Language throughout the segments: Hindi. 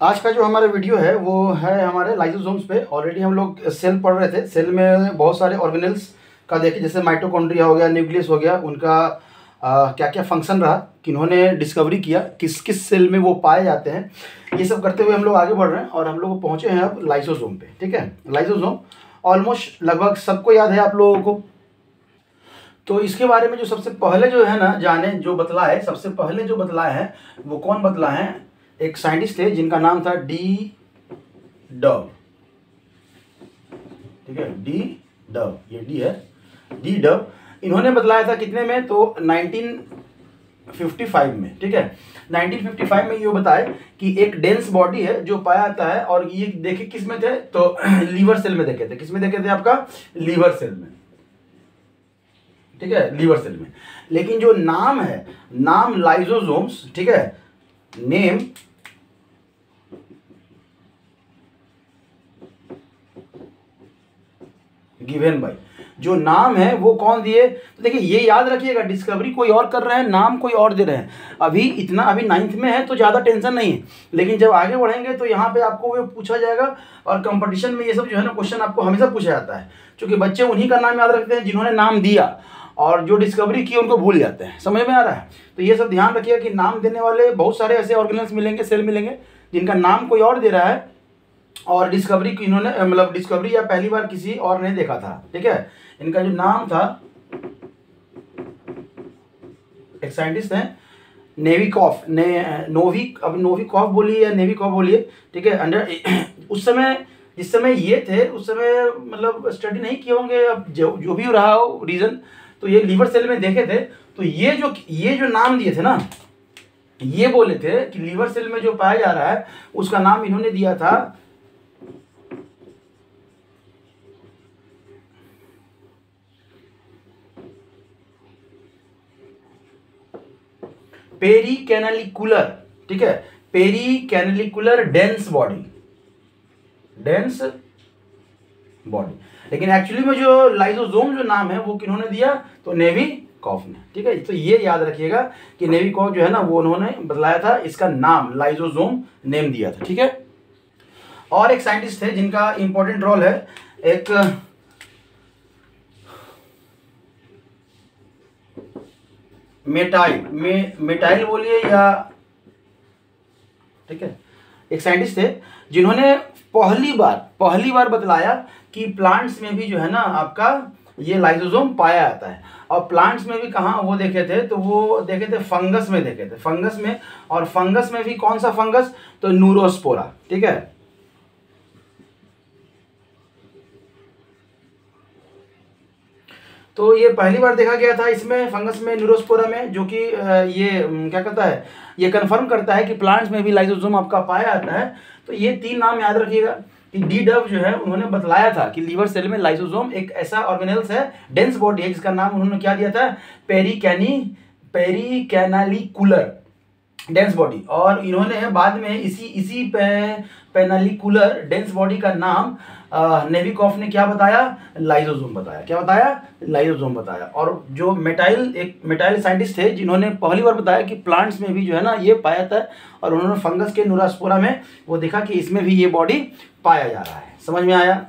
आज का जो हमारा वीडियो है वो है हमारे लाइसोसोम्स पे। ऑलरेडी हम लोग सेल पढ़ रहे थे। सेल में बहुत सारे ऑर्गेनेल्स का देखे, जैसे माइटोकॉन्ड्रिया हो गया, न्यूक्लियस हो गया, उनका क्या क्या फंक्शन रहा, किन्होंने डिस्कवरी किया, किस किस सेल में वो पाए जाते हैं, ये सब करते हुए हम लोग आगे बढ़ रहे हैं और हम लोग पहुँचे हैं अब लाइसोसोम पे। ठीक है, लाइसोसोम ऑलमोस्ट लगभग सबको याद है आप लोगों को। तो इसके बारे में जो सबसे पहले जो है ना जाने, जो बतलाए, सबसे पहले जो बतलाए हैं वो कौन बतलाए हैं? एक साइंटिस्ट थे जिनका नाम था डी डव। ठीक है, डी डव, ये डी है, डी डव। इन्होंने बतलाया था कितने में? तो 1955 में। ठीक है, 1955 में ये बताए कि एक डेंस बॉडी है जो पाया जाता है, और ये देखे किस में थे? तो लीवर सेल में देखे थे। किस में देखे थे? आपका लीवर सेल में। ठीक है, लीवर सेल में। लेकिन जो नाम है, नाम लाइसोसोम्स, ठीक है, नेम गिवन बाय, जो नाम है वो कौन दिए? तो देखिए, ये याद रखिएगा, डिस्कवरी कोई और कर रहे हैं, नाम कोई और दे रहे हैं। अभी इतना, अभी 9th में है तो ज़्यादा टेंशन नहीं है, लेकिन जब आगे बढ़ेंगे तो यहाँ पे आपको वो पूछा जाएगा। और कंपटीशन में ये सब जो है ना क्वेश्चन आपको हमेशा पूछा जाता है, क्योंकि बच्चे उन्हीं का नाम याद रखते हैं जिन्होंने नाम दिया, और जो डिस्कवरी की उनको भूल जाते हैं। समझ में आ रहा है? तो ये सब ध्यान रखिएगा कि नाम देने वाले बहुत सारे ऐसे ऑर्गेनेल्स मिलेंगे, सेल मिलेंगे, जिनका नाम कोई और दे रहा है, और डिस्कवरी की इन्होंने, मतलब डिस्कवरी या पहली बार किसी और ने देखा था। ठीक है, इनका जो नाम था, एक साइंटिस्ट हैं नेविकॉफ, नोविकॉफ बोलिए या नेविकॉफ बोलिए। ठीक है, अंडर उस समय, जिस समय ये थे उस समय मतलब स्टडी नहीं किए होंगे, अब जो भी रहा हो रीजन, तो ये लीवर सेल में देखे थे। तो ये जो नाम दिए थे ना, ये बोले थे कि लीवर सेल में जो पाया जा रहा है उसका नाम इन्होंने दिया था पेरिकैनालिकुलर। ठीक है, पेरिकैनालिकुलर डेंस बॉडी, डेंस बॉडी। लेकिन एक्चुअली में जो लाइसोसोम जो नाम है वो किन्होंने दिया? तो नेविकॉफ ने। ठीक है, तो ये याद रखिएगा कि नेविकॉफ जो है ना वो उन्होंने बतलाया था, इसका नाम लाइसोसोम नेम दिया था। ठीक है, और एक साइंटिस्ट थे जिनका इंपॉर्टेंट रोल है, एक मेटाइल बोलिए या, ठीक है, एक साइंटिस्ट थे जिन्होंने पहली बार बतलाया कि प्लांट्स में भी जो है ना आपका ये लाइसोसोम पाया जाता है। और प्लांट्स में भी कहाँ वो देखे थे? तो वो देखे थे फंगस में, देखे थे फंगस में। और फंगस में भी कौन सा फंगस? तो न्यूरोस्पोरा। ठीक है, तो ये पहली बार देखा गया था इसमें, फंगस में, न्यूरोस्पोरा में, जो कि ये क्या कहता है, ये कंफर्म करता है कि प्लांट्स में भी लाइसोसोम आपका पाया जाता है। तो ये 3 नाम याद रखिएगा कि डी डव जो है उन्होंने बतलाया था कि लीवर सेल में लाइसोसोम एक ऐसा ऑर्गेनेल्स है, डेंस बॉडी है, जिसका नाम उन्होंने क्या दिया था? पेरिकैनालिकुलर डेंस बॉडी। और इन्होंने बाद में इसी पेनालिकुलर डेंस बॉडी का नाम नेविकॉफ ने क्या बताया? लाइसोसोम बताया। क्या बताया? लाइसोसोम बताया। और जो एक मेटाइल साइंटिस्ट थे जिन्होंने पहली बार बताया कि प्लांट्स में भी जो है ना ये पाया जाता है, और उन्होंने फंगस के न्यूरोस्पोरा में वो देखा कि इसमें भी ये बॉडी पाया जा रहा है। समझ में आया?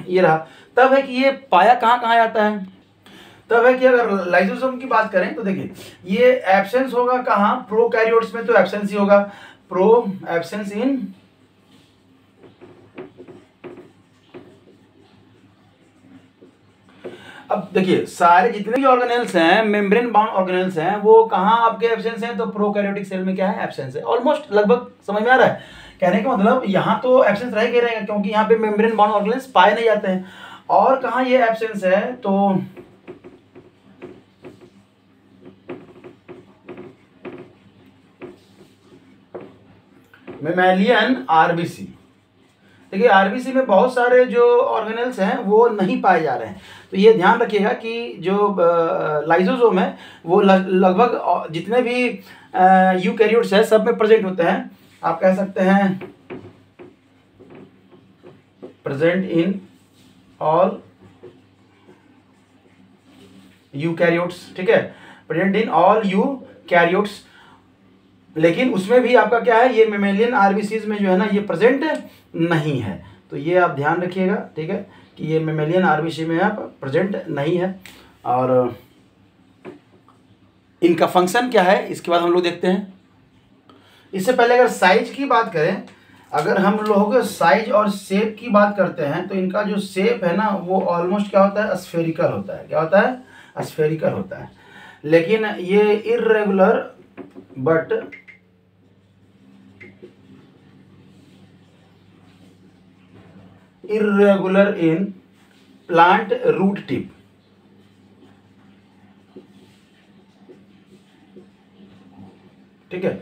ये रहा। तब है कि ये पाया कहाँ कहाँ जाता है? तब है कि अगर लाइसोसोम की बात करें तो देखिए, ये एब्सेंस होगा कहाँ? प्रोकैरियोट्स में तो एब्सेंस ही होगा, एब्सेंस इन अब देखिए, सारे जितने भी ऑर्गेनेल्स हैं, मेम्ब्रेन बाउंड ऑर्गेनेल्स हैं, वो कहाँ आपके एब्सेंस हैं? तो प्रोकैरियोटिक सेल में क्या है? एब्सेंस है। ऑलमोस्ट लगभग समझ में आ रहा है? कहने का मतलब यहाँ तो एब्सेंस रह के रहेगा, क्योंकि यहाँ पे मेम्ब्रेन बाउंड ऑर्गेनेल्स पाए नहीं जाते हैं। और कहाँ ये एब्सेंस है? तो मेमेलियन आरबीसी। देखिए, आरबीसी में बहुत सारे जो ऑर्गेनेल्स हैं वो नहीं पाए जा रहे हैं। तो ये ध्यान रखिएगा कि जो लाइसोसोम है वो लगभग जितने भी यूकैरियोट्स है सब में प्रेजेंट होते हैं। आप कह सकते हैं प्रेजेंट इन ऑल यूकैरियोट्स। ठीक है, प्रेजेंट इन ऑल यूकैरियोट्स। लेकिन उसमें भी आपका क्या है, ये मेमेलियन आरबीसीज में जो है ना ये प्रेजेंट नहीं है। तो ये आप ध्यान रखिएगा, ठीक है, कि ये मेमेलियन आरबीसी में आप प्रेजेंट नहीं है। और इनका फंक्शन क्या है इसके बाद हम लोग देखते हैं। इससे पहले अगर साइज की बात करें, अगर हम लोग साइज और शेप की बात करते हैं तो इनका जो शेप है ना वो ऑलमोस्ट क्या होता है, स्फेरिकल होता है। क्या होता है, स्फेरिकल होता है। लेकिन ये irregular but irregular in plant root tip। ठीक है,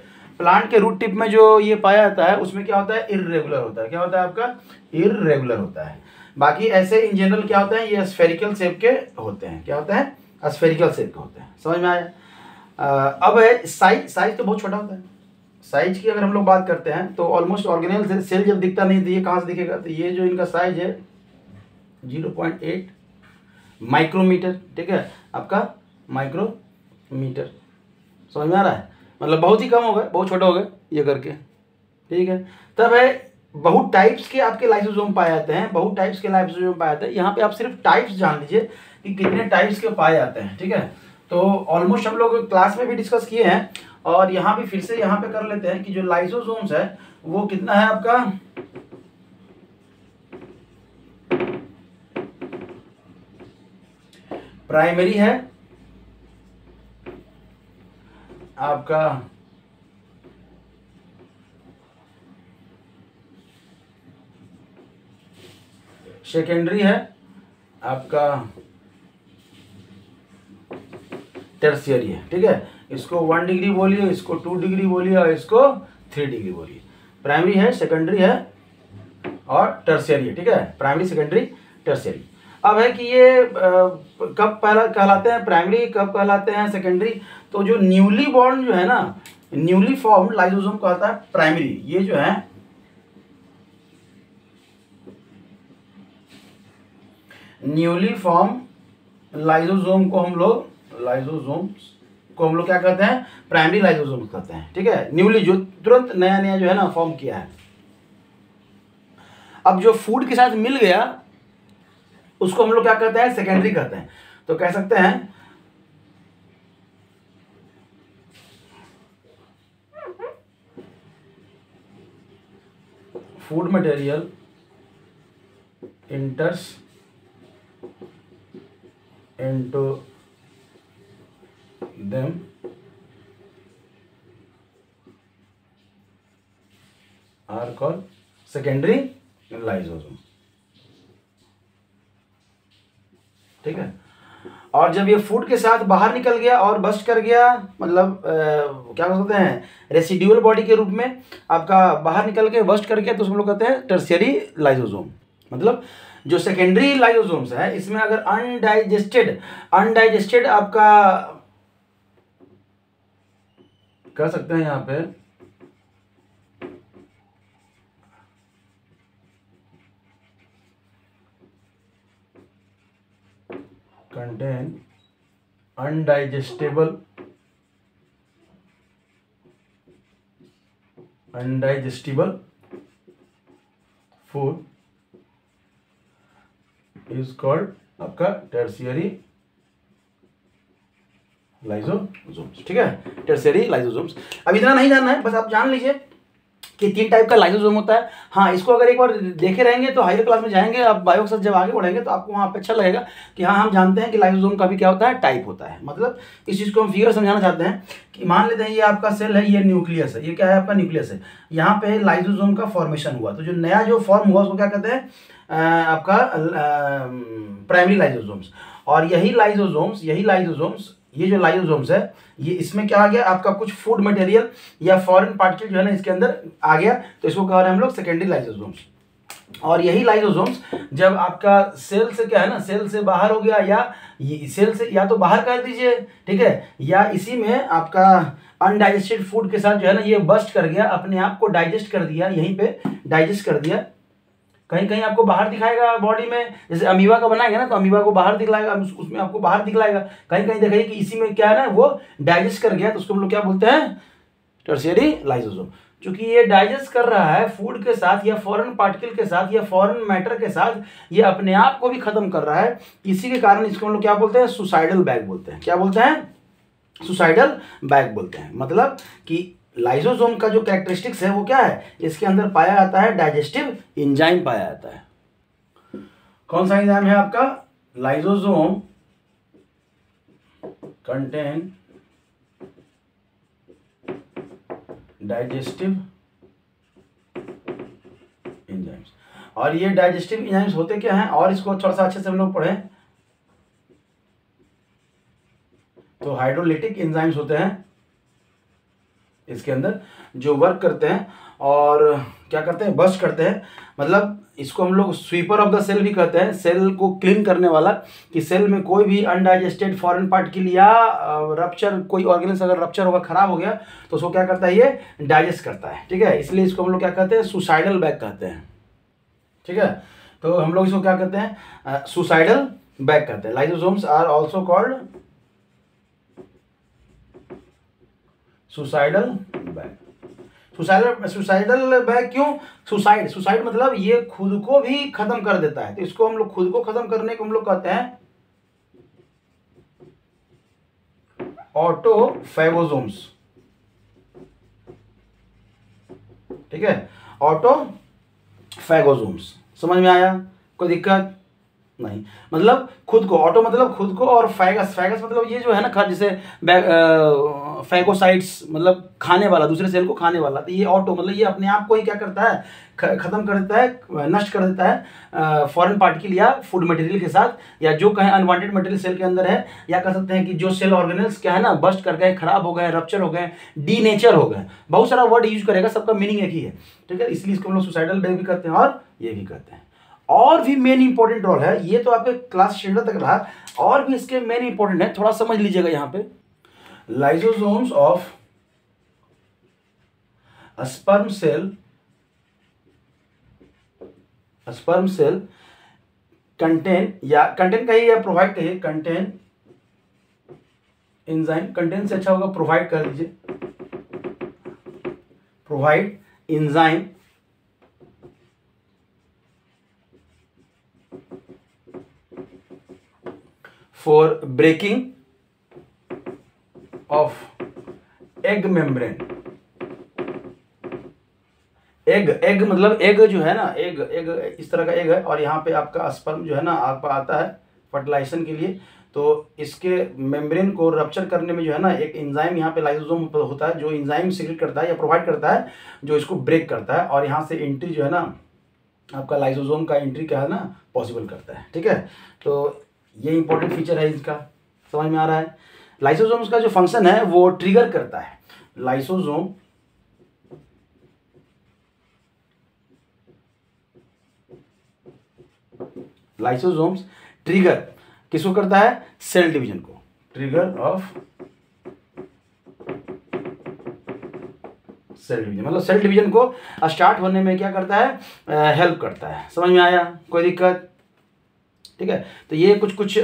प्लांट के रूट टिप में जो ये पाया जाता है उसमें क्या होता है, इर्रेगुलर होता है। क्या होता है आपका, इर्रेगुलर होता है। बाकी ऐसे इन जनरल क्या होता है, ये स्फेरिकल शेप के होते हैं। क्या होता है, स्फेरिकल शेप के होते हैं। समझ में आया। अब है साइज। साइज तो बहुत छोटा होता है। साइज की अगर हम लोग बात करते हैं तो ऑलमोस्ट ऑर्गेनेल सेल जब दिखता नहीं तो ये कहाँ से दिखेगा, तो ये जो इनका साइज है 0.8 माइक्रोमीटर। ठीक है, आपका माइक्रोमीटर। समझ में आ रहा है, मतलब बहुत ही कम हो गए, बहुत छोटे हो गए ये करके। ठीक है, तब है बहुत टाइप्स के आपके लाइसोसोम पाए जाते हैं। बहुत टाइप्स के लाइसोसोम पाए जाते हैं। यहाँ पे आप सिर्फ टाइप्स जान लीजिए कि कितने टाइप्स के पाए जाते हैं। ठीक है, तो ऑलमोस्ट हम लोग क्लास में भी डिस्कस किए हैं और यहाँ भी फिर से यहाँ पे कर लेते हैं कि जो लाइसोसोम्स है वो कितना है आपका, प्राइमरी है आपका, सेकेंडरी है आपका, टर्शियरी है। ठीक है, इसको 1 डिग्री बोलिए, इसको 2 डिग्री बोलिए और इसको 3 डिग्री बोलिए। प्राइमरी है, सेकेंडरी है और टर्शियरी है। ठीक है, प्राइमरी, सेकेंडरी, टर्शियरी। अब है कि ये कब पहला कहलाते हैं प्राइमरी, कब कहलाते हैं सेकेंडरी। तो जो न्यूली बॉर्न जो है ना, न्यूली फॉर्म्ड लाइसोसोम कहता है प्राइमरी। ये जो है न्यूली फॉर्म लाइसोसोम को हम लोग क्या कहते हैं, प्राइमरी लाइसोसोम कहते हैं। ठीक है, न्यूली जो तुरंत नया नया जो है ना फॉर्म किया है। अब जो फूड के साथ मिल गया उसको हम लोग क्या कहते हैं, सेकेंडरी कहते हैं। तो कह सकते हैं food material इंटर्स into them are called secondary lysosome। ठीक है, और जब ये फूड के साथ बाहर निकल गया और बस्ट कर गया, मतलब क्या कर सकते हैं, रेसिड्यूअल बॉडी के रूप में आपका बाहर निकल के बस्ट कर गया, तो हम लोग कहते हैं टर्शियरी लाइसोसोम। मतलब जो सेकेंडरी लाइसोसोम्स है इसमें अगर अनडाइजेस्टेड आपका कर सकते हैं यहाँ पे कंटेन अनडाइजेस्टेबल फूड इज कॉल्ड आपका टर्शियरी लाइसोसोम्स। ठीक है, टर्शियरी लाइसोसोम्स। अब इतना नहीं जानना है, बस आप जान लीजिए कि 3 टाइप का लाइसोसोम होता है। हाँ, इसको अगर एक बार देखे रहेंगे तो हायर क्लास में जाएंगे आप बायो के साथ जब आगे बढ़ेंगे तो आपको वहाँ पे अच्छा लगेगा कि हाँ हम जानते हैं कि लाइसोसोम का भी क्या होता है, टाइप होता है। मतलब इस चीज़ को हम फिगर समझाना चाहते हैं कि मान लेते हैं ये आपका सेल है, ये न्यूक्लियस है, ये क्या है आपका न्यूक्लियस है। यहाँ पे लाइसोसोम का फॉर्मेशन हुआ, तो जो नया जो फॉर्म हुआ उसको क्या कहते हैं, आपका प्राइमरी लाइसोसोम्स। और यही लाइसोसोम्स ये जो लाइसोसोम्स है ये इसमें क्या आ गया, आपका कुछ फूड मटेरियल या फॉरेन पार्टिकल जो है ना इसके अंदर आ गया, तो इसको कह रहे हैं हम लोग सेकेंडरी लाइसोसोम्स। और यही लाइसोसोम्स जब आपका सेल से क्या है ना, सेल से बाहर हो गया, या सेल से या तो बाहर कर दीजिए, ठीक है, या इसी में आपका अनडाइजेस्टेड फूड के साथ जो है ना ये बस्ट कर गया, अपने आप को डाइजेस्ट कर दिया, यहीं पे डाइजेस्ट कर दिया। कहीं कहीं आपको बाहर दिखाएगा बॉडी में, जैसे अमीबा का बनाएगा ना तो अमीबा को बाहर दिखलाएगा, उसमें आपको बाहर दिखलाएगा। कहीं कहीं देखिए कि इसी में क्या है ना वो डाइजेस्ट कर गया, तो उसको हम लोग क्या बोलते हैं, टर्शियरी लाइसोसोम। चूंकि ये डाइजेस्ट कर रहा है फूड के साथ या फॉरेन पार्टिकल के साथ या फॉरेन मैटर के साथ, ये अपने आप को भी खत्म कर रहा है, इसी के कारण इसको हम लोग क्या बोलते हैं, सुसाइडल बैग बोलते हैं। क्या बोलते हैं, सुसाइडल बैग बोलते हैं। मतलब कि लाइसोसोम का जो कैरेक्टरिस्टिक्स है वो क्या है, इसके अंदर पाया जाता है डाइजेस्टिव एंजाइम पाया जाता है। कौन सा एंजाइम है आपका, लाइसोसोम कंटेन डाइजेस्टिव एंजाइम्स। और ये डाइजेस्टिव एंजाइम्स होते क्या हैं, और इसको थोड़ा सा अच्छे से हम लोग पढ़ें तो हाइड्रोलिटिक एंजाइम्स होते हैं इसके अंदर, जो वर्क करते हैं और क्या करते हैं, बस्ट करते हैं। मतलब इसको हम लोग स्वीपर ऑफ द सेल भी कहते हैं, सेल को क्लीन करने वाला, कि सेल में कोई भी अनडाइजेस्टेड फॉरेन पार्टिकल या रप्चर, कोई ऑर्गेनिज्म अगर रप्चर होगा, खराब हो गया, तो उसको क्या करता है, ये डाइजेस्ट करता है। ठीक है, इसलिए इसको हम लोग क्या कहते हैं, सुसाइडल बैग कहते हैं। ठीक है, तो हम लोग इसको क्या कहते हैं, सुसाइडल बैग कहते हैं। Lysosomes are also called suicidal bag. Suicidal bag क्यों, सुसाइड मतलब ये खुद को भी खत्म कर देता है, तो इसको हम लोग खुद को खत्म करने को हम लोग कहते हैं ऑटोफैगोसोम्स। ठीक है, ऑटोफैगोसोम्स। समझ में आया, कोई दिक्कत नहीं। मतलब खुद को, ऑटो मतलब खुद को, और फैगस मतलब ये जो है ना, जैसे फैगोसाइट्स मतलब खाने वाला, दूसरे सेल को खाने वाला। तो ये ऑटो मतलब ये अपने आप को ही क्या करता है, खत्म कर देता है, नष्ट कर देता है फॉरेन पार्टिकल या फूड मटेरियल के साथ, या जो कहें अनवांटेड मटेरियल सेल के अंदर है, या कह सकते हैं कि जो सेल ऑर्गेनल्स क्या है ना, बस्ट कर गए, खराब हो गए, रप्चर हो गए, डीनेचर हो गए। बहुत सारा वर्ड यूज करेगा, सबका मीनिंग एक ही है। ठीक है, इसलिए इसको हम लोग सुसाइडल बैग भी कहते हैं और ये भी कहते हैं। और भी मेन इंपॉर्टेंट रोल है, ये तो आपके क्लास स्टैंडर्ड तक रहा, और भी इसके मेन इंपॉर्टेंट है, थोड़ा समझ लीजिएगा यहाँ पे। Lysosomes of sperm cell contain, या कंटेन कहिए या प्रोवाइड कहिए, कंटेन एंजाइम, कंटेन से अच्छा होगा प्रोवाइड कर दीजिए, provide enzyme for breaking of egg membrane। Egg मतलब एग जो है ना, एग इस तरह का एग है, और यहाँ पे आपका स्पर्म जो है ना आपका आता है फर्टिलाइजेशन के लिए। तो इसके मेम्ब्रेन को रप्चर करने में जो है ना, एक एंजाइम यहाँ पे लाइसोसोम होता है, जो एंजाइम सीक्रेट करता है या प्रोवाइड करता है, जो इसको ब्रेक करता है, और यहाँ से एंट्री जो है ना आपका लाइसोसोम का एंट्री क्या है ना पॉसिबल करता है। ठीक है, तो ये इंपॉर्टेंट फीचर है इसका, समझ में आ रहा है। लाइसोसोम्स का जो फंक्शन है वो ट्रिगर करता है, लाइसोसोम्स ट्रिगर किसको करता है, सेल डिवीजन को, ट्रिगर ऑफ सेल डिवीजन। मतलब सेल डिवीजन को स्टार्ट होने में क्या करता है, हेल्प करता है। समझ में आया, कोई दिक्कत। ठीक है, तो ये कुछ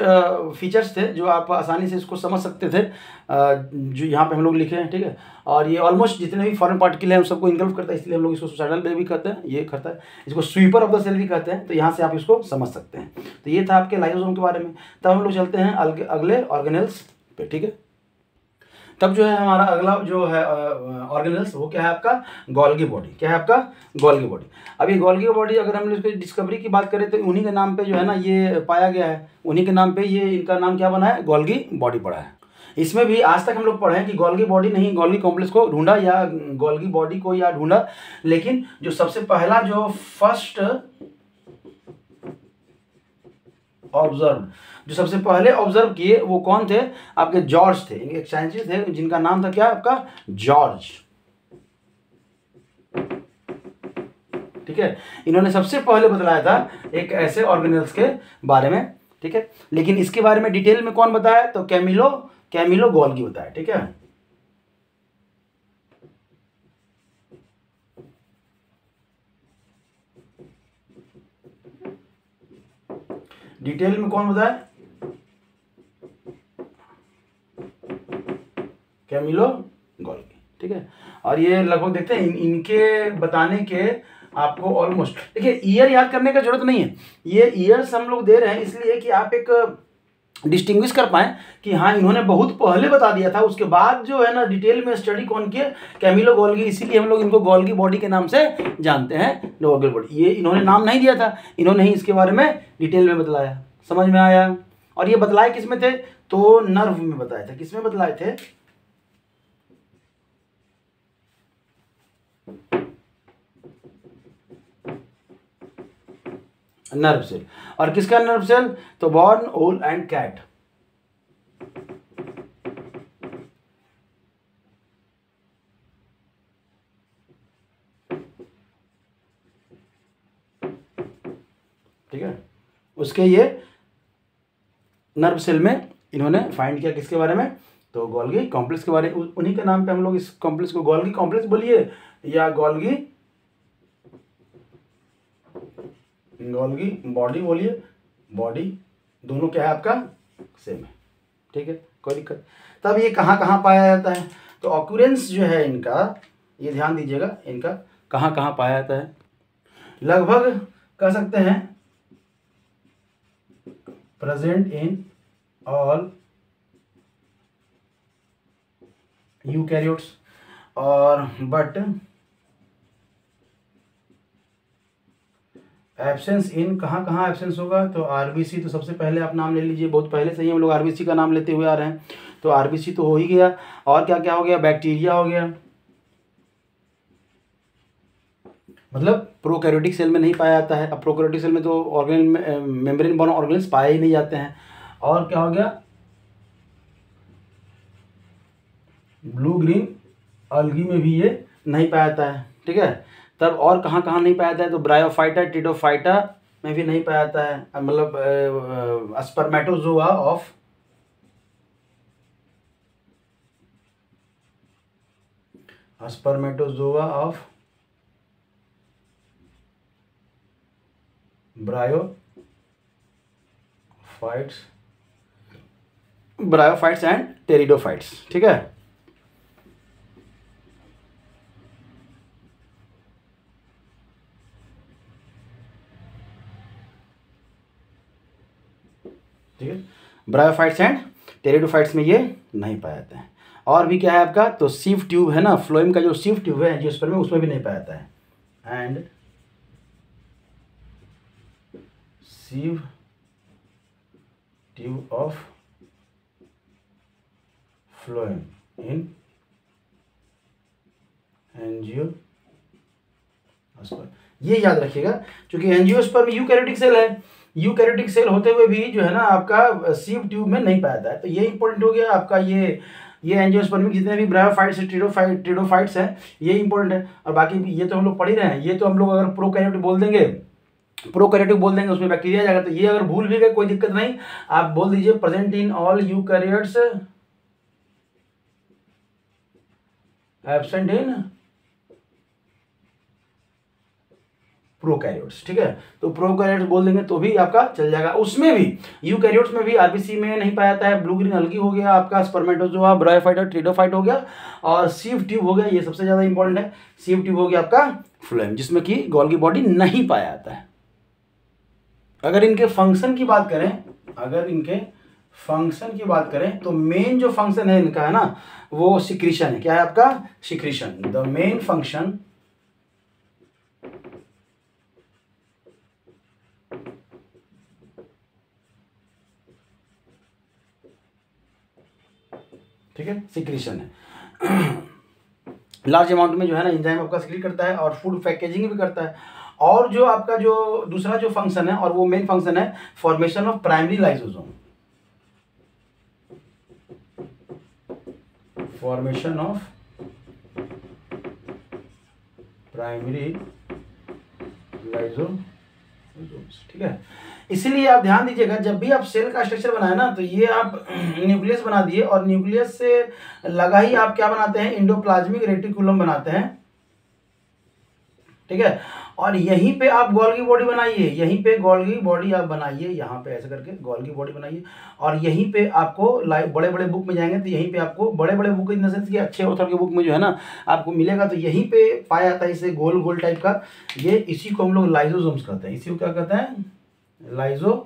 फीचर्स थे जो आप आसानी से इसको समझ सकते थे, जो यहाँ पे हम लोग लिखे हैं। ठीक है, और ये ऑलमोस्ट जितने भी फॉरेन पार्टिकल हैं उन सबको इनगल्फ करता है, इसलिए हम लोग इसको सुसाइडल बैग भी कहते हैं, ये करता है, इसको स्वीपर ऑफ द सेल भी कहते हैं। तो यहाँ से आप इसको समझ सकते हैं। तो ये था आपके लाइसोसोम के बारे में। तब हम लोग चलते हैं अगले ऑर्गेनेल्स पे। ठीक है, तब जो है हमारा अगला जो है ऑर्गेनल्स, वो क्या है आपका, गोल्गी बॉडी। क्या है आपका, गोल्गी बॉडी। अब ये गोल्गी बॉडी अगर हम इसकी डिस्कवरी की बात करें तो उन्हीं के नाम पे जो है ना ये पाया गया है, उन्हीं के नाम पे ये इनका नाम क्या बना है, गोल्गी बॉडी पड़ा है। इसमें भी आज तक हम लोग पढ़े हैं कि गोल्गी बॉडी नहीं, गोल्गी कॉम्प्लेक्स को ढूंढा या गोल्गी बॉडी को या ढूंढा, लेकिन जो सबसे पहला जो फर्स्ट ऑब्जर्व, जो सबसे पहले ऑब्जर्व किए वो कौन थे, आपके जॉर्ज थे। एक साइंटिस्ट थे जिनका नाम था क्या आपका, जॉर्ज। ठीक है, इन्होंने सबसे पहले बतलाया था एक ऐसे ऑर्गेनेल्स के बारे में। ठीक है, लेकिन इसके बारे में डिटेल में कौन बताया, तो कैमिलो गोल्गी बताया। ठीक है, डिटेल में कौन बताया, कैमिलो गोल्गी। ठीक है। और ये लगभग देखते हैं इनके बताने के आपको ऑलमोस्ट, देखिए ईयर याद करने का जरूरत नहीं है, ये ईयर्स हम लोग दे रहे हैं इसलिए कि आप एक डिस्टिंग्विश कर पाएं कि हाँ इन्होंने बहुत पहले बता दिया था, उसके बाद जो है ना डिटेल में स्टडी कौन किया, कैमिलो गोल्गी, इसीलिए हम लोग इनको गोल्गी बॉडी के नाम से जानते हैं, गोल्गी बॉडी। ये इन्होंने नाम नहीं दिया था, इन्होंने ही इसके बारे में डिटेल में बतलाया, समझ में आया। और ये बतलाए किस में थे, तो नर्व में बताया था, किस में बतलाए थे, नर्व सेल। और किसका नर्व सेल, तो बॉर्न, ओल एंड कैट। ठीक है, उसके ये नर्व सेल में इन्होंने फाइंड किया किसके बारे में, तो गोल्गी कॉम्प्लेक्स के बारे में। उन्हीं के नाम पे हम लोग इस कॉम्प्लेक्स को गोल्गी कॉम्प्लेक्स बोलिए या गोल्गी बॉडी बोलिए, बॉडी दोनों क्या है आपका सेम है, ठीक है, कोई दिक्कत। तब ये कहाँ कहाँ पाया जाता है, तो ऑक्यूरेंस जो है इनका, ये ध्यान दीजिएगा, इनका कहाँ कहाँ पाया जाता है, लगभग कह सकते हैं प्रेजेंट इन ऑल यूकैरियोट्स, और बट एब्सेंस इन, कहाँ कहाँ एब्सेंस होगा, तो आरबीसी, तो सबसे पहले आप नाम ले लीजिए, बहुत पहले से ही हम लोग आरबीसी का नाम लेते हुए आ रहे हैं, तो आरबीसी तो हो ही गया। और क्या क्या हो गया, बैक्टीरिया हो गया, मतलब प्रोकैरियोटिक सेल में नहीं पाया जाता है, अब प्रोकैरियोटिक सेल में तो ऑर्गेनल मेम्ब्रेन बोर्न ऑर्गेनल्स पाए ही नहीं जाते हैं। और क्या हो गया, ब्लू ग्रीन अलगी में भी ये नहीं पाया जाता है, ठीक है। तब और कहाँ कहाँ नहीं पाया जाता है, तो ब्रायोफाइटा, टिडोफाइटा में भी नहीं पाया जाता है, मतलब spermatozoa of bryophytes and pteridophytes, ठीक है। ठीक है, ब्रायोफाइट्स एंड टेरिडोफाइट्स में ये नहीं पाया जाता है। और भी क्या है आपका, तो सीव ट्यूब है ना, फ्लोएम का जो सीव ट्यूब है एंजियोस्पर्म में, उसमें भी नहीं पाया जाता है। And sieve tube of phloem in angiosperm, ये याद रखिएगा, क्योंकि एंजियोस्पर्म यूकैरियोटिक सेल है, यूकैरियोटिक सेल होते हुए भी जो है ना आपका सीव ट्यूब में नहीं पाया जाता है। तो ये इंपॉर्टेंट हो गया आपका, ये एंजियोस्पर्म में जितने भी ब्रायोफाइट्स टिडोफाइट्स हैं ये इंपॉर्टेंट है। और बाकी ये तो हम लोग पढ़ ही रहे हैं, ये तो हम लोग अगर प्रोकैरियोटिक बोल देंगे उसमें बैक्टीरिया जाएगा, तो ये अगर भूल भी गए कोई दिक्कत नहीं, आप बोल दीजिए present in all eukaryotes, absent in prokaryotes, ठीक है। तो प्रोकैरियोट्स बोल देंगे तो भी आपका चल जाएगा। उसमें भी यूकैरियोट्स में भी आरबीसी में नहीं पाया जाता है, ब्लू ग्रीन अलगी हो गया आपका, स्पर्मेटोजोआ, ब्रायोफाइट और टिडोफाइट हो गया, और सीव ट्यूब हो गया, ये सबसे ज्यादा इंपॉर्टेंट है। सीव ट्यूब हो गया आपका फ्लोएम, जिसमें कि गोल्गी बॉडी नहीं पाया जाता है। अगर इनके फंक्शन की बात करें, तो मेन जो फंक्शन है इनका है ना, वो सिक्रीशन है। क्या है आपका, सिक्रीशन। द मेन फंक्शन ठीक है, सिक्रीशन है। लार्ज अमाउंट में जो है ना एंजाइम आपका सिक्रीट करता है और फूड पैकेजिंग भी करता है। और जो आपका जो दूसरा जो फंक्शन है, और वो मेन फंक्शन है formation of primary lysosome, formation of primary lysosomes, ठीक है। इसीलिए आप ध्यान दीजिएगा, जब भी आप सेल का स्ट्रक्चर बनाए ना, तो ये आप न्यूक्लियस बना दिए, और न्यूक्लियस से लगा ही आप क्या बनाते हैं, इंडोप्लाज्मिक रेटिकुलम बनाते हैं, ठीक है। और यहीं पे आप गोल्गी बॉडी बनाइए, यहीं पे गोल्गी बॉडी आप बनाइए, यहाँ पे ऐसे करके गोल्गी बॉडी बनाइए। और यहीं पे आपको बड़े बड़े बुक में जाएंगे तो यहीं पे आपको बड़े बड़े बुक इन द सेंस कि अच्छे ऑथर के बुक में जो है ना आपको मिलेगा, तो यहीं पे पाया जाता है इसे गोल गोल टाइप का। ये इसी को हम लोग लाइजोसोम्स कहते हैं, इसी को क्या कहते हैं, लाइजोसोम।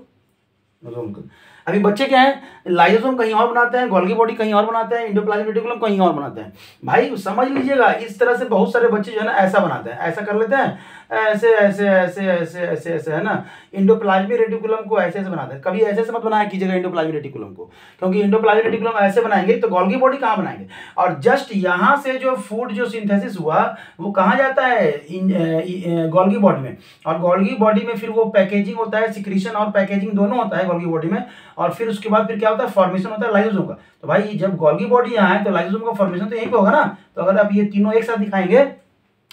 अभी बच्चे क्या है, लाइजोसोम कहीं और बनाते हैं, गोल्गी बॉडी कहीं और बनाते हैं, एंडोप्लाज्मिक रेटिकुलम कहीं और बनाते हैं। भाई समझ लीजिएगा, इस तरह से बहुत सारे बच्चे जो है ना ऐसा बनाते हैं, ऐसा कर लेते हैं, ऐसे ऐसे ऐसे ऐसे ऐसे ऐसे है ना, एंडोप्लाज्मिक रेटिकुलम को ऐसे ऐसे बनाते हैं। कभी ऐसे ऐसे मत बनाया कीजिएगा एंडोप्लाज्मिक रेटिकुलम को, क्योंकि एंडोप्लाज्मिक रेटिकुलम ऐसे बनाएंगे तो गोल्गी बॉडी कहाँ बनाएंगे। और जस्ट यहाँ से जो फूड जो सिंथेसिस हुआ वो कहाँ जाता है, गोल्गी बॉडी में। और गोल्गी बॉडी में फिर वो पैकेजिंग होता है, सिक्रीशन और पैकेजिंग दोनों होता है गोल्गी बॉडी में। और फिर उसके बाद फिर क्या होता है, फॉर्मेशन होता है लाइसोसोम का। तो भाई जब गोल्गी बॉडी यहाँ है तो लाइसोसोम का फॉर्मेशन तो यहीं पे होगा ना। तो अगर आप ये तीनों एक साथ दिखाएंगे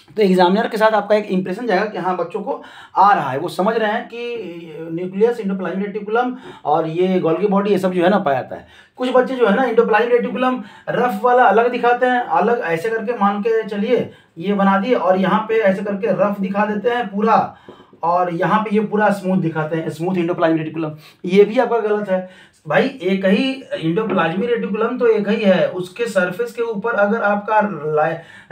तो एग्जामिनर के साथ आपका एक इंप्रेशन जाएगा कि हाँ बच्चों को आ रहा है, वो समझ रहे हैं कि न्यूक्लियस, एंडोप्लाज्मिक रेटिकुलम और ये गोल्गी बॉडी ये सब जो है ना पाया जाता है। कुछ बच्चे जो है ना एंडोप्लाज्मिक रेटिकुलम रफ वाला अलग दिखाते हैं, अलग ऐसे करके मान के चलिए ये बना दिए, और यहाँ पे ऐसे करके रफ दिखा देते हैं पूरा, और यहाँ पे ये पूरा स्मूथ दिखाते हैं, स्मूथ एंडोप्लाज्मिक रेटिकुलम। ये भी आपका गलत है भाई। एक ही एंडोप्लाज्मिक रेटिकुलम तो एक ही है, उसके सरफेस के ऊपर अगर आपका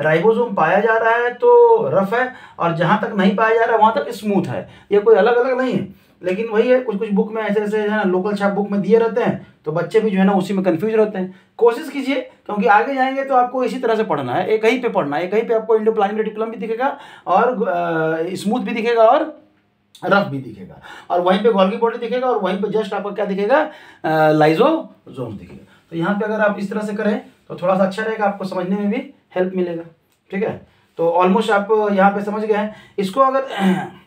राइबोसोम पाया जा रहा है तो रफ है, और जहां तक नहीं पाया जा रहा है वहां तक स्मूथ है। ये कोई अलग अलग नहीं है। लेकिन वही है, कुछ कुछ बुक में ऐसे ऐसे है ना लोकल छाप बुक में दिए रहते हैं, तो बच्चे भी जो है ना उसी में कंफ्यूज रहते हैं। कोशिश कीजिए, क्योंकि आगे जाएंगे तो आपको इसी तरह से पढ़ना है, एक ही पे पढ़ना है, एक ही पे आपको एंडोप्लाज्मिक रेटिकुलम भी दिखेगा और स्मूथ भी दिखेगा और रफ भी दिखेगा, और वहीं पे गोल्गी बॉडी दिखेगा, और वहीं पे जस्ट आपको क्या दिखेगा, लाइजोसोम दिखेगा। तो यहाँ पे अगर आप इस तरह से करें तो थोड़ा सा अच्छा रहेगा, आपको समझने में भी हेल्प मिलेगा। ठीक है, तो ऑलमोस्ट आप यहाँ पे समझ गए हैं इसको। अगर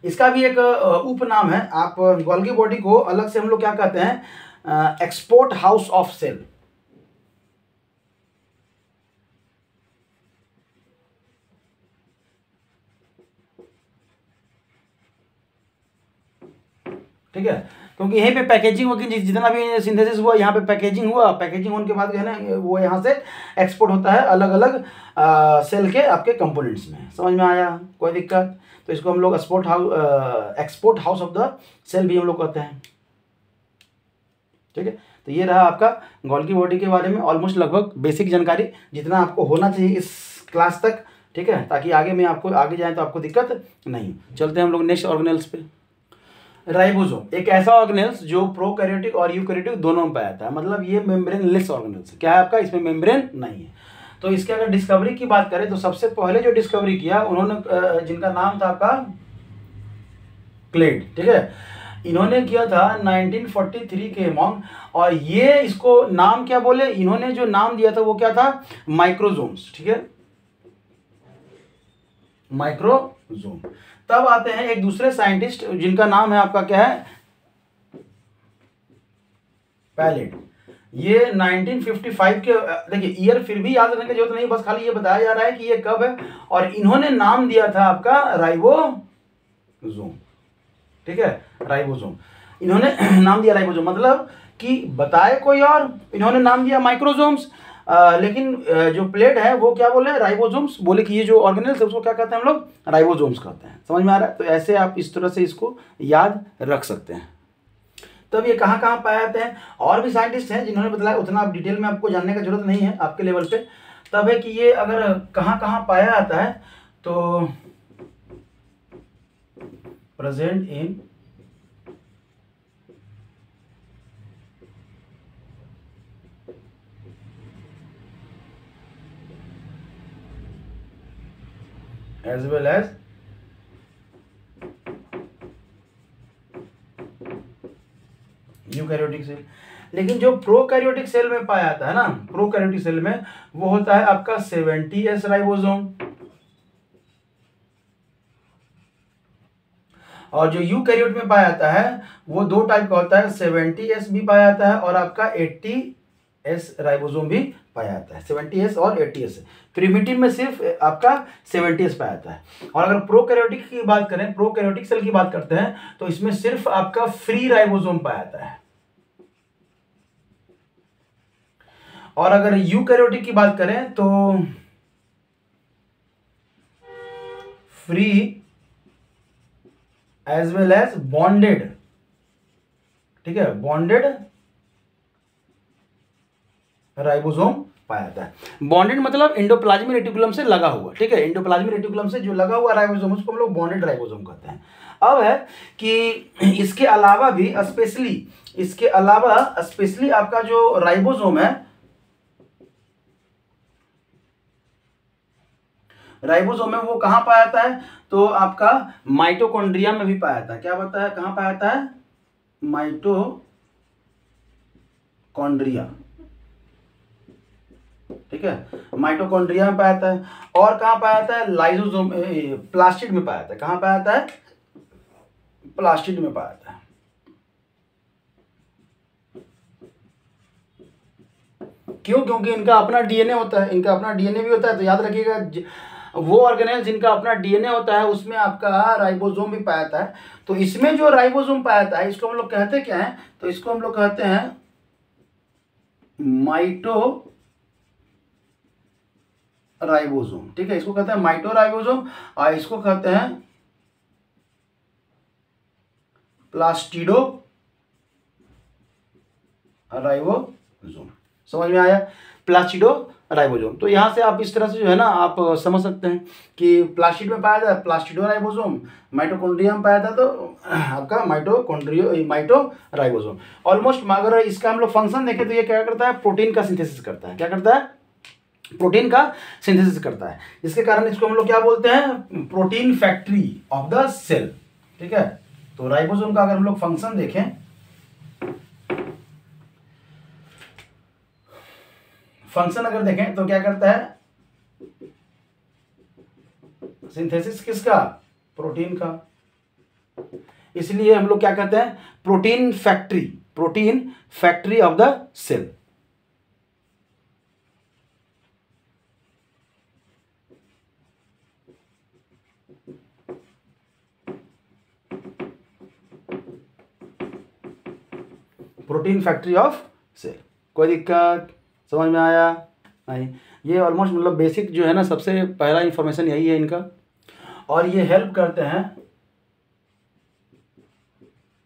इसका भी एक उपनाम है, आप गोल्गी बॉडी को अलग से हम लोग क्या कहते हैं, एक्सपोर्ट हाउस ऑफ सेल। ठीक है, क्योंकि यहीं पे पैकेजिंग होगी, जितना भी सिंथेसिस हुआ यहाँ पे पैकेजिंग हुआ, पैकेजिंग होने के बाद जो है ना वो यहाँ से एक्सपोर्ट होता है अलग अलग सेल के आपके कंपोनेंट्स में। समझ में आया, कोई दिक्कत? तो इसको हम लोग export house of the cell भी हम लोग कहते हैं। ठीक है, तो ये रहा आपका गोल्गी बॉडी के बारे में ऑलमोस्ट लगभग बेसिक जानकारी, जितना आपको होना चाहिए इस क्लास तक। ठीक है, ताकि आगे में आपको आगे जाए तो आपको दिक्कत नहीं। चलते हैं हम लोग नेक्स्ट ऑर्गेनेल्स पे। राइबोसोम एक ऐसा ऑर्गेनेल्स जो प्रोकैरियोटिक और यूकैरियोटिक दोनों में पाया जाता है, मतलब ये मेम्ब्रेन लेस ऑर्गेनेल्स है। क्या है आपका, इसमें मेम्ब्रेन नहीं है। तो इसके अगर डिस्कवरी की बात करें तो सबसे पहले जो डिस्कवरी किया उन्होंने, जिनका नाम था आपका क्लेड। ठीक है, इन्होंने किया था 1943 के अमाउंट, और ये इसको नाम क्या बोले, इन्होंने जो नाम दिया था वो क्या था, माइक्रोजोम्स। ठीक है, माइक्रोजोम। तब आते हैं एक दूसरे साइंटिस्ट जिनका नाम है आपका क्या है, पैलेट। ये 1955 के, देखिए ईयर फिर भी याद रखने की जरूरत नहीं, बस खाली ये बताया जा रहा है कि ये कब है, और इन्होंने नाम दिया था आपका राइबोसोम। ठीक है, राइबोसोम इन्होंने नाम दिया राइबोसोम, मतलब कि बताए कोई और, इन्होंने नाम दिया माइक्रोजोम्स। लेकिन जो प्लेट है वो क्या बोले, राइबोसोम्स बोले कि ये जो ऑर्गेनेल्स है उसको क्या कहते हैं हम लोग, राइबोसोम्स कहते हैं। समझ में आ रहा है? तो ऐसे आप इस तरह से इसको याद रख सकते हैं। तब ये कहाँ कहाँ पाए जाते हैं, और भी साइंटिस्ट हैं जिन्होंने बताया, उतना आप डिटेल में आपको जानने का जरूरत नहीं है आपके लेवल पे। तब है कि ये अगर कहाँ कहाँ पाया जाता है तो present in as well as eukaryotic cell. लेकिन जो प्रोकैरियोटिक सेल में पाया जाता है ना, प्रोकैरियोटिक सेल में वो होता है आपका 70S राइबोसोम, और जो यूकैरियोट में पाया जाता है वो दो टाइप का होता है, 70S भी पाया जाता है और आपका 80S राइबोसोम भी पाया जाता है। 70S और 80S, प्रिमिटिव में सिर्फ आपका 70S पाया जाता है। और अगर प्रोकैरियोटिक की बात करें, प्रोकैरियोटिक सेल की बात करते हैं तो इसमें सिर्फ आपका फ्री राइबोसोम पाया जाता है। और अगर यूकैरियोटिक की बात करें तो free as well as bonded, ठीक है, बॉन्डेड राइबोसोम पाया जाता है। बॉन्डेड मतलब एंडोप्लाज्मिक रेटिकुलम से लगा हुआ, ठीक है, एंडोप्लाज्मिक रेटिकुलम से जो लगा हुआ राइबोसोम उसको हम लोग बॉन्डेड राइबोसोम कहते हैं। अब है कि इसके अलावा भी स्पेशली आपका जो राइबोसोम है, राइबोसोम में वो कहां पाया जाता है, तो आपका माइटोकॉन्ड्रिया में भी पाया जाता है। क्या बताया है, कहां पाया जाता है, माइटोकॉन्ड्रिया, ठीक है, माइटोकॉन्ड्रिया में पाया जाता है। और कहां पाया जाता है, लाइसोसोम प्लास्टिड में पाया जाता है। कहां पाया जाता है, प्लास्टिड में पाया जाता है। क्यों, क्योंकि इनका अपना डीएनए होता है, इनका अपना डीएनए भी होता है। तो याद रखिएगा वो ऑर्गेनेल जिनका अपना डीएनए होता है उसमें आपका राइबोसोम भी पाया जाता है। तो इसमें जो राइबोसोम पाया जाता है इसको हम लोग कहते क्या है, तो इसको हम लोग कहते हैं माइटो राइबोसोम, ठीक है, इसको कहते हैं माइटो राइबोसोम और इसको कहते हैं प्लास्टिडो राइबोसोम। समझ में आया, प्लास्टिडो राइबोसोम। तो यहाँ से आप इस तरह से जो है ना आप समझ सकते हैं कि प्लास्टिड में पाया था प्लास्टिडो राइबोसोम, माइटोकॉन्ड्रिया में पाया था तो आपका माइटो राइबोसोम। ऑलमोस्ट अगर इसका हम लोग फंक्शन देखें तो ये क्या करता है, प्रोटीन का सिंथेसिस करता है। क्या करता है, प्रोटीन का सिंथेसिस करता है। इसके कारण इसको हम लोग क्या बोलते हैं, protein factory of the cell, ठीक है। तो राइबोसोम का अगर हम लोग फंक्शन देखें, फंक्शन अगर देखें तो क्या करता है, सिंथेसिस किसका, प्रोटीन का। इसलिए हम लोग क्या कहते हैं, protein factory of the cell. Protein factory of cell. कोई दिक्कत, समझ में आया नहीं? ये ऑलमोस्ट मतलब बेसिक जो है ना सबसे पहला इंफॉर्मेशन यही है इनका। और ये हेल्प करते हैं,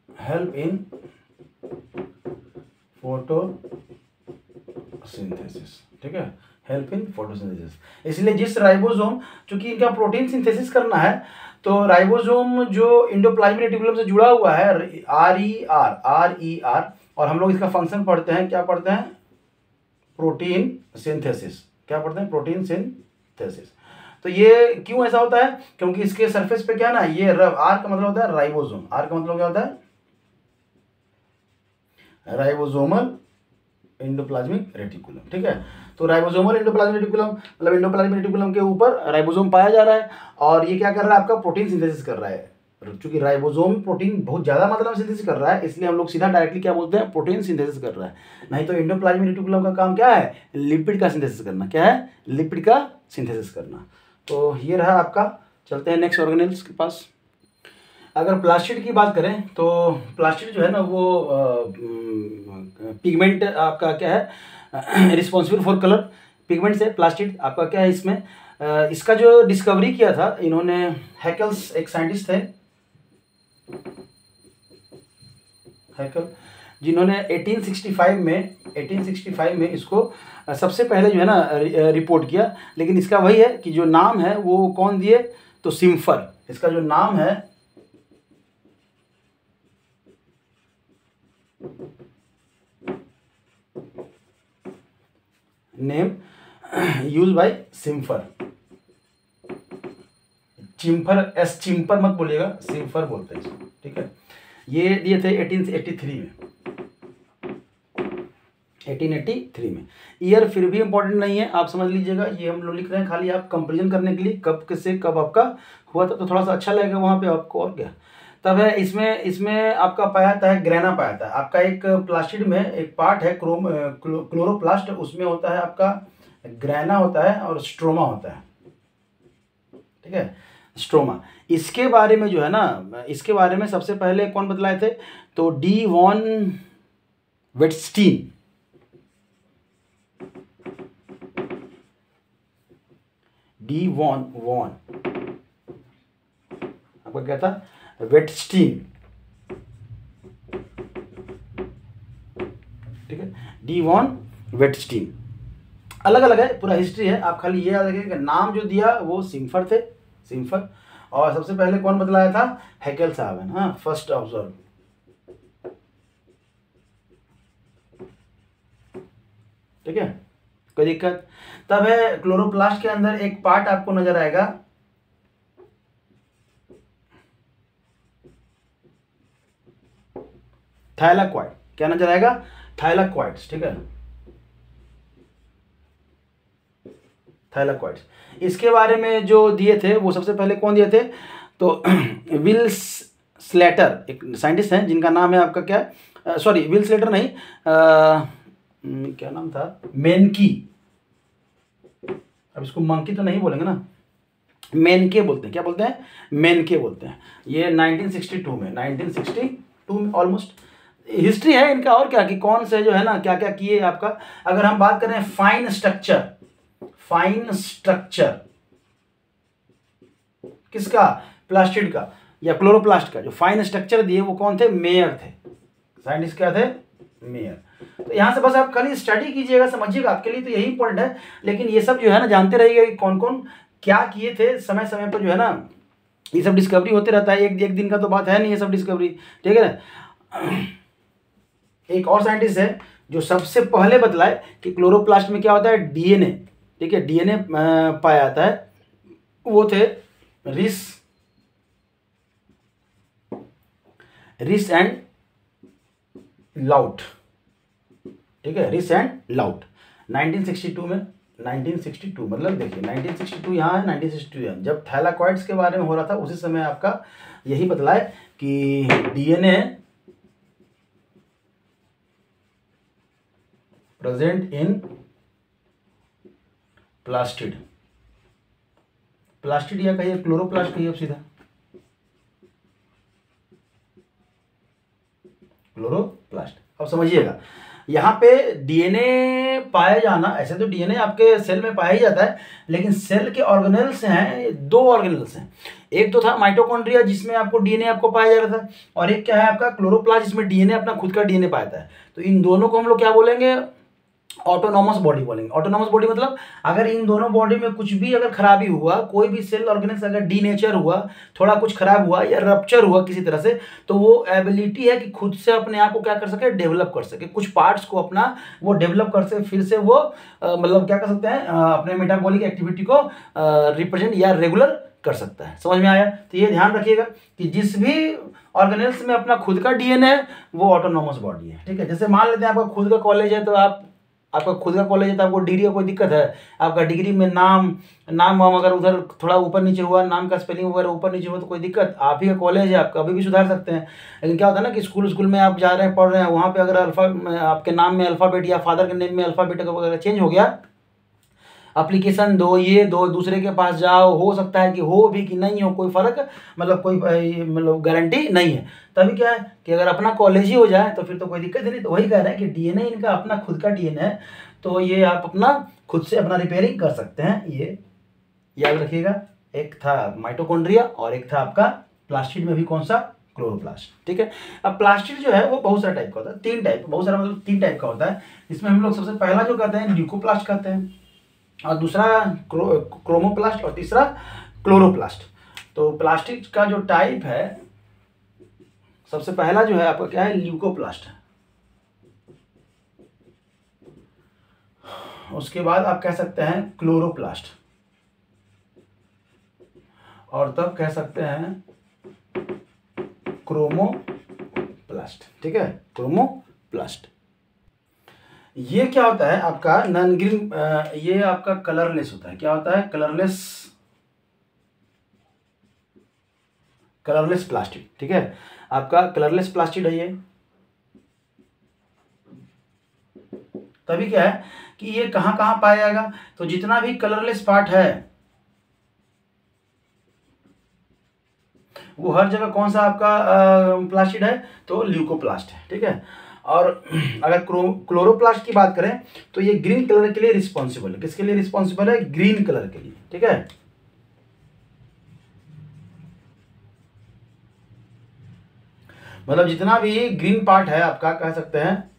हेल्प इन फोटोसिंथेसिस, ठीक है, हेल्प इन फोटोसिंथेसिस। इसलिए जिस राइबोसोम, चूंकि इनका प्रोटीन सिंथेसिस करना है तो राइबोसोम जो एंडोप्लाज्मिक रेटिकुलम से जुड़ा हुआ है RER, और हम लोग इसका फंक्शन पढ़ते हैं, क्या पढ़ते हैं, प्रोटीन सिंथेसिस। क्या पढ़ते हैं, प्रोटीन सिंथेसिस। तो ये क्यों ऐसा होता है, क्योंकि इसके सरफेस पे क्या ना, ये आर का मतलब होता है राइबोसोम, आर का मतलब क्या होता है, राइबोसोमल एंडोप्लाज्मिक रेटिकुलम, ठीक है। तो राइबोसोमल एंडोप्लाज्मिक रेटिकुलम मतलब एंडोप्लाज्मिक रेटिकुलम के ऊपर राइबोसोम पाया जा रहा है और ये क्या कर रहा है, आपका प्रोटीन सिंथेसिस कर रहा है। चूंकि राइबोसोम प्रोटीन बहुत ज्यादा मात्रा में सिंथेसिस कर रहा है इसलिए हम लोग सीधा डायरेक्टली क्या बोलते हैं, प्रोटीन सिंथेसिस कर रहा है। नहीं तो एंडोप्लाज्मिक रेटिकुलम का काम क्या है, लिपिड का सिंथेसिस करना। क्या है, लिपिड का सिंथेसिस करना। तो ये रहा आपका। चलते हैं नेक्स्ट ऑर्गेनेल्स के पास। अगर प्लास्टिड की बात करें तो प्लास्टिड जो है ना वो पिगमेंट आपका क्या है, रिस्पॉन्सिबल फॉर कलर पिगमेंट से। प्लास्टिड आपका क्या है, इसमें इसका जो डिस्कवरी किया था इन्होंने, हैकल्स एक साइंटिस्ट थे, हैकल, जिन्होंने 1865 में इसको सबसे पहले जो है ना रिपोर्ट किया। लेकिन इसका वही है कि जो नाम है वो कौन दिए, तो सिम्फर। इसका जो नाम है, नेम यूज बाय सिम्फर। चिम्फर, चिम्पर मत बोलिएगा, सिम्फर बोलते हैं इसको, ठीक है। ये दिए थे 1883 में, 1883 में। ईयर फिर भी इंपॉर्टेंट नहीं है, आप समझ लीजिएगा। ये हम लोग लिख रहे हैं खाली आप कंपेरिजन करने के लिए, कब से कब आपका हुआ था, तो थोड़ा सा अच्छा लगेगा वहाँ पे आपको। और क्या तब है, इसमें आपका पाया था है ग्रेना पाया था। आपका एक प्लास्टिड में एक पार्ट है क्लोरोप्लास्ट, उसमें होता है आपका ग्रेना होता है और स्ट्रोमा होता है, ठीक है, स्ट्रोमा। इसके बारे में जो है ना, इसके बारे में सबसे पहले कौन बतलाए थे, तो डी वॉन वेटस्टीन। डी वॉन आपका क्या था, वेटस्टीन, ठीक है, डी वॉन वेटस्टीन। अलग अलग है, पूरा हिस्ट्री है, आप खाली ये याद रखिए कि नाम जो दिया वो सिम्फर थे, सिम्फर। और सबसे पहले कौन बतलाया था, हैकेल साहब है, हाँ, फर्स्ट ऑब्जर्व, ठीक है, कोई दिक्कत। तब है क्लोरोप्लास्ट के अंदर एक पार्ट आपको नजर आएगा, थाइलाक्वाइड, क्या नजर आएगा, थाइलाक्वाइड्स, ठीक है, थाइलाक्वाइड्स। इसके बारे में जो दिए थे वो सबसे पहले कौन दिए थे, तो विल स्लेटर, एक साइंटिस्ट हैं जिनका नाम है आपका क्या, सॉरी विल स्लेटर नहीं, क्या नाम था, मेनकी, अब इसको मंकी तो नहीं बोलेंगे ना, मेनके बोलते हैं, क्या बोलते हैं, मेनके बोलते हैं। ये 1962 में ऑलमोस्ट हिस्ट्री है इनका, और क्या कि कौन से जो है ना क्या क्या किए आपका। अगर हम बात करें फाइन स्ट्रक्चर, फाइन स्ट्रक्चर किसका, प्लास्टिड का या क्लोरोप्लास्ट का, जो फाइन स्ट्रक्चर दिए वो कौन थे, मेयर थे, साइंटिस्ट क्या थे, मेयर। तो यहां से बस आप खाली स्टडी कीजिएगा, समझिएगा, आपके लिए तो यही इंपॉर्टेंट है। लेकिन ये सब जो है ना जानते रहिएगा कि कौन कौन क्या किए थे, समय समय पर जो है ना ये सब डिस्कवरी होते रहता है, एक दिन का तो बात है नहीं ये सब डिस्कवरी, ठीक है ना। एक और साइंटिस्ट है जो सबसे पहले बतलाए कि क्लोरोप्लास्ट में क्या होता है, डीएनए, ठीक है, डीएनए पाया जाता है, वो थे रिस एंड लाउट, ठीक है, रिस एंड लाउट, 1962 में, 1962 मतलब देखिए 1962 यहाँ है, 1962 है, जब थैलाकॉइड्स के बारे में हो रहा था उसी समय आपका यही बतलाए कि DNA present in plastid, plastid या कहिए क्लोरोप्लास्ट कहिए, अब सीधा क्लोरोप्लास्ट। अब समझिएगा यहाँ पे डीएनए पाया जाना, ऐसे तो डीएनए आपके सेल में पाया ही जाता है, लेकिन सेल के ऑर्गेनेल्स हैं, दो ऑर्गेनेल्स हैं, एक तो था माइटोकॉन्ड्रिया जिसमें आपको डीएनए आपको पाया जा रहा था, और एक क्या है आपका क्लोरोप्लास्ट जिसमें डीएनए अपना खुद का डीएनए पाया था। तो इन दोनों को हम लोग क्या बोलेंगे, ऑटोनॉमस बॉडी बोलेंगे। ऑटोनॉमस बॉडी मतलब अगर इन दोनों बॉडी में कुछ भी अगर खराबी हुआ, कोई भी सेल ऑर्गेनेल्स अगर डीनेचर हुआ, थोड़ा कुछ खराब हुआ या रप्चर हुआ किसी तरह से, तो वो एबिलिटी है कि खुद से अपने आप को क्या कर सके, डेवलप कर सके, कुछ पार्ट्स को अपना वो डेवलप कर सके, फिर से वो मतलब क्या कर सकते हैं, अपने मेटाबॉलिक एक्टिविटी को रिप्रेजेंट या रेगुलर कर सकता है। समझ में आया। तो ये ध्यान रखिएगा कि जिस भी ऑर्गेनेल्स में अपना खुद का डीएनए है वो ऑटोनॉमस बॉडी है, ठीक है। जैसे मान लेते हैं आपका खुद का कॉलेज है, तो आपका खुद का कॉलेज है तो आपको डिग्री का कोई दिक्कत है, आपका डिग्री में नाम अगर उधर थोड़ा ऊपर नीचे हुआ, नाम का स्पेलिंग वगैरह ऊपर नीचे हुआ तो कोई दिक्कत, आप ही का कॉलेज है, आप कभी भी सुधार सकते हैं। लेकिन क्या होता है ना कि स्कूल में आप जा रहे हैं, पढ़ रहे हैं, वहाँ पे अगर आपके नाम में अल्फ़ाबेट या फादर के नेम में अल्फ़ाबेट वगैरह चेंज हो गया, एप्लीकेशन दो, ये दो, दूसरे के पास जाओ, हो सकता है कि हो भी कि नहीं हो, कोई फर्क मतलब कोई मतलब गारंटी नहीं है। तभी क्या है कि अगर अपना कॉलेज ही हो जाए तो फिर तो कोई दिक्कत नहीं। तो वही कह रहे हैं कि डीएनए इनका अपना खुद का डीएनए है, तो ये आप अपना खुद से अपना रिपेयरिंग कर सकते हैं, ये याद रखिएगा। एक था माइटोकॉन्ड्रिया और एक था आपका प्लास्टिड में भी कौन सा, क्लोरोप्लास्ट, ठीक है। अब प्लास्टिड जो है वो बहुत सारा टाइप का होता है, तीन टाइप, बहुत सारा मतलब तीन टाइप का होता है। इसमें हम लोग सबसे पहला जो कहते हैं ल्यूकोप्लास्ट कहते हैं, और दूसरा क्रोमोप्लास्ट, और तीसरा क्लोरोप्लास्ट। तो प्लास्टिक का जो टाइप है सबसे पहला जो है आपका क्या है, ल्यूकोप्लास्ट है। उसके बाद आप कह सकते हैं क्लोरोप्लास्ट, और तब कह सकते हैं क्रोमोप्लास्ट, ठीक है, क्रोमोप्लास्ट। ये क्या होता है आपका नॉन ग्रीन, ये आपका कलरलेस होता है। क्या होता है, कलरलेस प्लास्टिक, ठीक है, आपका कलरलेस प्लास्टिक है ये। तभी क्या है कि ये कहाँ कहाँ पाया जाएगा, तो जितना भी कलरलेस पार्ट है वो हर जगह कौन सा आपका प्लास्टिड है, तो ल्यूकोप्लास्ट है, ठीक है। और अगर क्लोरोप्लास्ट की बात करें तो ये ग्रीन कलर के लिए रिस्पॉन्सिबल है। किसके लिए रिस्पॉन्सिबल है, ग्रीन कलर के लिए, ठीक है। मतलब जितना भी ग्रीन पार्ट है आपका, कह सकते हैं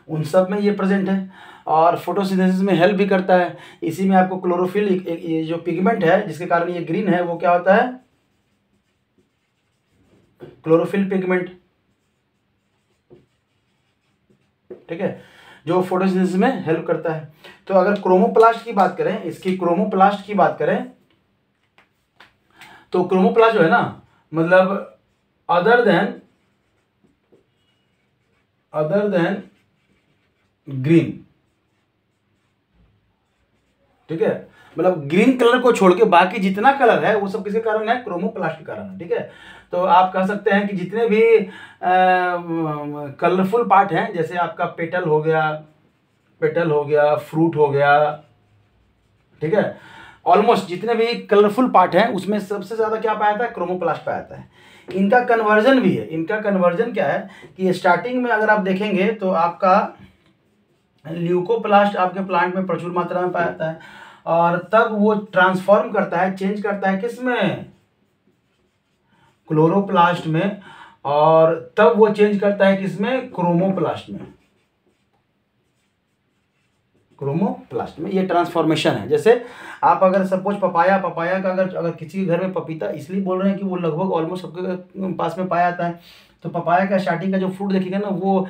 उन सब में ये प्रेजेंट है, और फोटोसिंथेसिस में हेल्प भी करता है। इसी में आपको क्लोरोफिल, ये जो पिगमेंट है जिसके कारण ये ग्रीन है, वो क्या होता है, क्लोरोफिल पिगमेंट, ठीक है, जो फोटोसिंथेसिस में हेल्प करता है। तो अगर क्रोमोप्लास्ट की बात करें, इसकी क्रोमोप्लास्ट की बात करें, तो क्रोमोप्लास्ट जो है ना, मतलब अदर देन ग्रीन, ठीक है, मतलब ग्रीन कलर को छोड़ के बाकी जितना कलर है वो सब किसके कारण है, क्रोमोप्लास्ट के कारण है, ठीक है। तो आप कह सकते हैं कि जितने भी कलरफुल पार्ट हैं, जैसे आपका पेटल हो गया, फ्रूट हो गया, ठीक है, ऑलमोस्ट जितने भी कलरफुल पार्ट हैं उसमें सबसे ज़्यादा क्या पाया जाता है, क्रोमोप्लास्ट पाया जाता है। इनका कन्वर्जन भी है। इनका कन्वर्जन क्या है कि स्टार्टिंग में अगर आप देखेंगे तो आपका ल्यूकोप्लास्ट आपके प्लांट में प्रचुर मात्रा में पाया जाता है, और तब वो ट्रांसफॉर्म करता है, चेंज करता है किसमें, क्लोरोप्लास्ट में, और तब वो चेंज करता है किसमें, क्रोमोप्लास्ट में। क्रोमोप्लास्ट में ये ट्रांसफॉर्मेशन है। जैसे आप अगर सपोज पपाया का अगर किसी के घर में पपीता, इसलिए बोल रहे हैं कि वो लगभग ऑलमोस्ट सबके पास में पाया जाता है, तो पपाया का स्टार्टिंग का जो फ्रूट देखिएगा ना, वो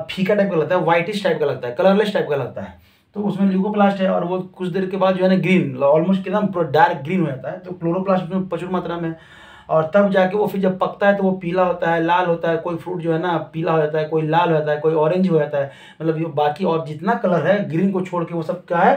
फीका टाइप का लगता है, व्हाइटिश टाइप का लगता है, कलरलेस टाइप का लगता है, तो उसमें ल्यूकोप्लास्ट है, और वो कुछ देर के बाद जो है ना ग्रीन, ऑलमोस्ट एकदम डार्क ग्रीन हो जाता है। तो क्लोरोप्लास्ट में प्रचुर मात्रा में, और तब जाके वो फिर जब पकता है तो वो पीला होता है, लाल होता है, कोई फ्रूट जो है ना पीला हो जाता है, कोई लाल हो जाता है, कोई ऑरेंज हो जाता है, मतलब ये बाकी और जितना कलर है ग्रीन को छोड़ के वो सब क्या है,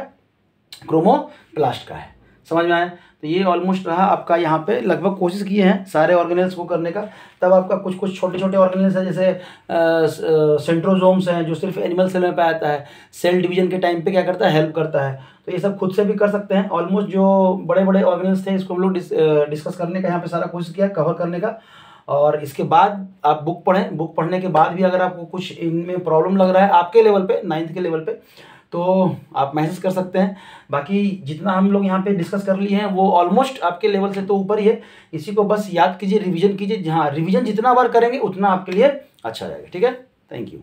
क्रोमोप्लास्ट का है। समझ में आया? तो ये ऑलमोस्ट रहा आपका, यहाँ पे लगभग कोशिश किए हैं सारे ऑर्गेनेल्स को करने का। तब आपका कुछ कुछ छोटे छोटे ऑर्गेनेल्स हैं, जैसे सेंट्रोजोम्स हैं जो सिर्फ एनिमल सेल में पाया जाता है, सेल डिवीजन के टाइम पे क्या करता है, हेल्प करता है। तो ये सब खुद से भी कर सकते हैं। ऑलमोस्ट जो बड़े बड़े ऑर्गेनेल्स थे इसको हम लोग डिस्कस करने का यहाँ पे सारा कोशिश किया, कवर करने का। और इसके बाद आप बुक पढ़ें, बुक पढ़ने के बाद भी अगर आपको कुछ इनमें प्रॉब्लम लग रहा है आपके लेवल पे, 9th के लेवल पे, तो आप मैसेज कर सकते हैं। बाकी जितना हम लोग यहाँ पे डिस्कस कर लिए हैं वो ऑलमोस्ट आपके लेवल से तो ऊपर ही है। इसी को बस याद कीजिए, रिवीजन कीजिए। जहाँ रिवीजन जितना बार करेंगे उतना आपके लिए अच्छा रहेगा। ठीक है, थैंक यू।